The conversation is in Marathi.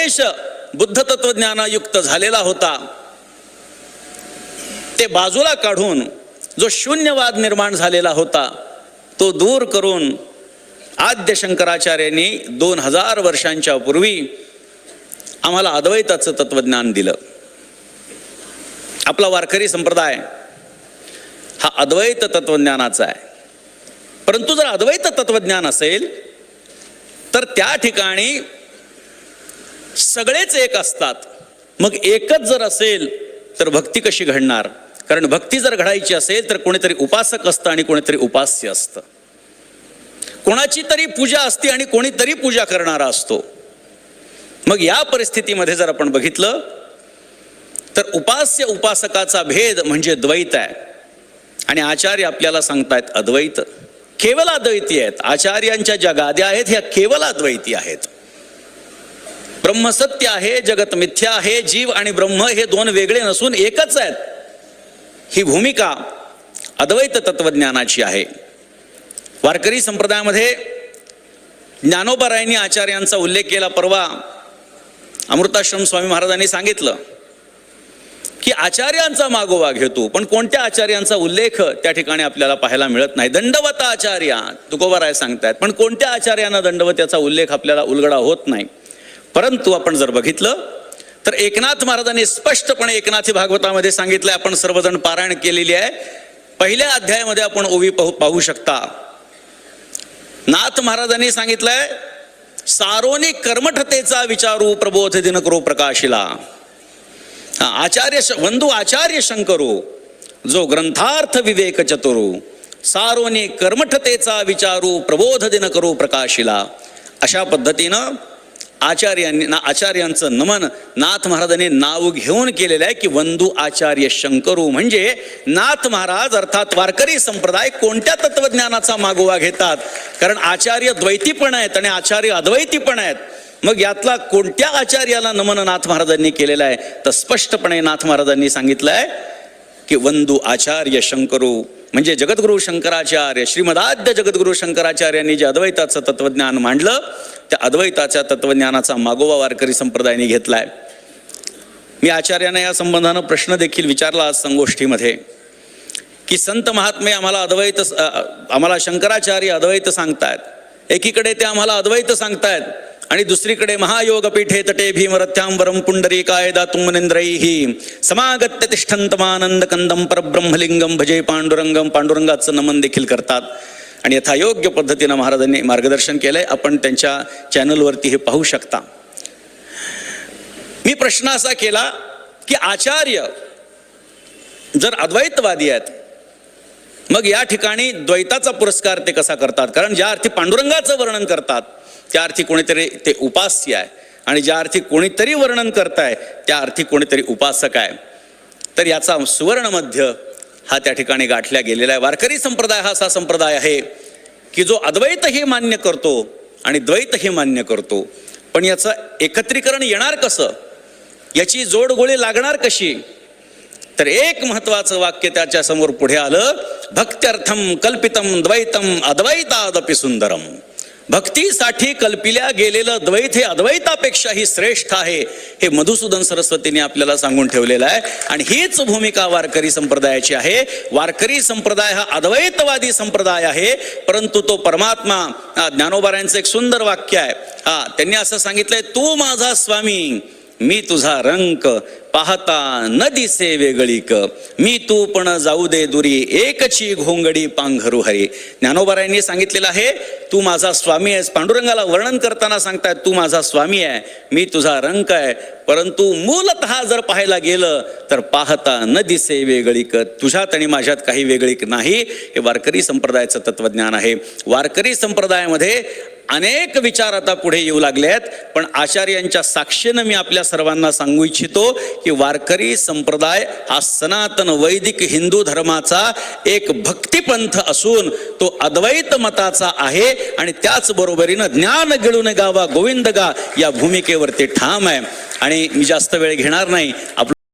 गणेश बुद्ध तत्वज्ञानायुक्त झालेला होता ते बाजूला काढून जो शून्यवाद निर्माण झालेला होता तो दूर करून आद्य शंकराचार्यांनी 2000 वर्षांच्या पूर्वी आम्हाला अद्वैताचं तत्वज्ञान दिलं. आपला वारकरी संप्रदाय हा अद्वैत तत्वज्ञानाचा आहे. परंतु जर अद्वैत तत्वज्ञान असेल तर त्या ठिकाणी सगळेच एक असतात. मग एकच जर असेल तर भक्ती कशी घडणार? कारण भक्ती जर घडायची असेल तर कोणीतरी उपासक असतं आणि कोणीतरी उपास्य असतं. कोणाची तरी पूजा असते आणि कोणीतरी पूजा करणारा असतो. मग या परिस्थितीमध्ये जर आपण बघितलं तर उपास्य उपासकाचा भेद म्हणजे द्वैत आहे आणि आचार्य आपल्याला सांगतायत अद्वैत. केवळ अद्वैती आहेत. आचार्यांच्या ज्या गाद्या आहेत ह्या केवळ अद्वैती आहेत. ब्रह्म सत्य आहे, जगत मिथ्या आहे, जीव आणि ब्रह्म हे दोन वेगळे नसून एकच आहेत. ही भूमिका अद्वैत तत्वज्ञानाची आहे. वारकरी संप्रदायामध्ये ज्ञानोबारायांनी आचार्यांचा उल्लेख केला. परवा अमृताश्रम स्वामी महाराजांनी सांगितलं की आचार्यांचा मागोवा घेतो, पण कोणत्या आचार्यांचा उल्लेख त्या ठिकाणी आपल्याला पाहायला मिळत नाही. दंडवत आचार्य तुकोबाराय सांगतायत, पण कोणत्या आचार्यांना दंडवत याचा उल्लेख आपल्याला उलगडा होत नाही. परंतु आपण जर बघितलं तर एकनाथ महाराजांनी स्पष्टपणे एकनाथी भागवतामध्ये सांगितलंय. आपण सर्वजण पारायण केलेली आहे. पहिल्या अध्यायामध्ये आपण ओवी पाहू शकता. नाथ महाराजांनी सांगितलंय सारोनी कर्मठतेचा विचारू प्रबोध दिन करो प्रकाशिला. आचार्य वंदू आचार्य शंकरो जो ग्रंथार्थ विवेक चतुरू सारोनी कर्मठतेचा विचारू प्रबोध दिन करो प्रकाशिला. अशा पद्धतीनं आचार्यांचं नमन नाथ महाराजांनी नाव घेऊन केलेलं आहे की वंदू आचार्य शंकरू. म्हणजे नाथ महाराज अर्थात वारकरी संप्रदाय कोणत्या तत्वज्ञानाचा मागोवा घेतात? कारण आचार्य द्वैती पण आहेत आणि आचार्य अद्वैती पण आहेत. मग यातला कोणत्या आचार्याला नमन नाथ महाराजांनी केलेलं आहे? तर स्पष्टपणे नाथ महाराजांनी सांगितलंय की वंदू आचार्य शंकरू. म्हणजे जगद्गुरु शंकराचार्य श्रीमदाद्य जगद्गुरु शंकराचार्यांनी जे अद्वैताचं तत्वज्ञान मांडलं त्या अद्वैताच्या तत्वज्ञानाचा मागोवा वारकरी संप्रदायाने घेतलाय. मी आचार्यांना या संबंधानं प्रश्न देखील विचारला आज संगोष्ठीमध्ये की संत महात्मे आम्हाला शंकराचार्य अद्वैत सांगतायत. एकीकडे ते आम्हाला अद्वैत सांगतायत आणि दुसरीकडे महायोगपीठे तटे भीमरथ्यांबरम पुंडरीकाय दातुमनेंद्रैहि समागत्य तिष्ठन्तमानंद कंदम परब्रह्मलिंगम भजे पांडुरंगम. पांडुरंगाचं नमन देखील करतात आणि यथायोग्य पद्धतीनं महाराजांनी मार्गदर्शन केलंय. आपण त्यांच्या चॅनलवरती हे पाहू शकता. मी प्रश्न असा केला की आचार्य जर अद्वैतवादी आहेत मग या ठिकाणी द्वैताचा पुरस्कार ते कसा करतात? कारण ज्या अर्थी पांडुरंगाचं वर्णन करतात त्या अर्थी कोणीतरी ते उपास्य आहे आणि ज्या अर्थी कोणीतरी वर्णन करताय त्या अर्थी कोणीतरी उपासक आहे. तर याचा सुवर्ण मध्य हा त्या ठिकाणी गाठल्या गेलेला आहे. वारकरी संप्रदाय हा असा संप्रदाय आहे की जो अद्वैतही मान्य करतो आणि द्वैतही मान्य करतो. पण याचं एकत्रीकरण येणार कसं? याची जोडगोळी लागणार कशी? तर एक महत्वाचं वाक्य त्याच्या समोर पुढे आलं. भक्त्यर्थम कल्पितम द्वैतम अद्वैतादपि सुंदरम. भक्तीसाठी कल्पिल्या गेलेलं द्वैत हे अद्वैतापेक्षाही श्रेष्ठ आहे हे मधुसूदन सरस्वतीने आपल्याला सांगून ठेवलेलं आहे. आणि हीच भूमिका वारकरी संप्रदायाची आहे. वारकरी संप्रदाय हा अद्वैतवादी संप्रदाय आहे, परंतु तो परमात्मा ज्ञानोबारायांचं एक सुंदर वाक्य आहे. त्यांनी असं सांगितलंय, तू माझा स्वामी मी तुझा रंक पाहता न दिसे वेगळीक. मी तू पण जाऊ दे दुरी एकची घोंगडी पांघरू हरी. ज्ञानोबारायांनी सांगितलेलं आहे तू माझा स्वामी आहेस. पांडुरंगाला वर्णन करताना सांगतायत तू माझा स्वामी आहे, मी तुझा रंक आहे. परंतु मूलतः जर पाहायला गेलं तर पाहता न दिसे वेगळीक. तुझ्यात आणि माझ्यात काही वेगळीक नाही. हे वारकरी संप्रदायाचं तत्वज्ञान आहे. वारकरी संप्रदायामध्ये अनेक विचार आता पुढे येऊ लागले आहेत, पण आचार्यांच्या साक्षीनं मी आपल्या सर्वांना सांगू इच्छितो की वारकरी संप्रदाय हा सनातन वैदिक हिंदू धर्माचा एक भक्तिपंथ असून तो अद्वैत मताचा आहे आणि त्याच बरोबरीनं ज्ञान गिळून गावा गोविंद गा या भूमिकेवरती ठाम आहे. आणि मी जास्त वेळ घेणार नाही.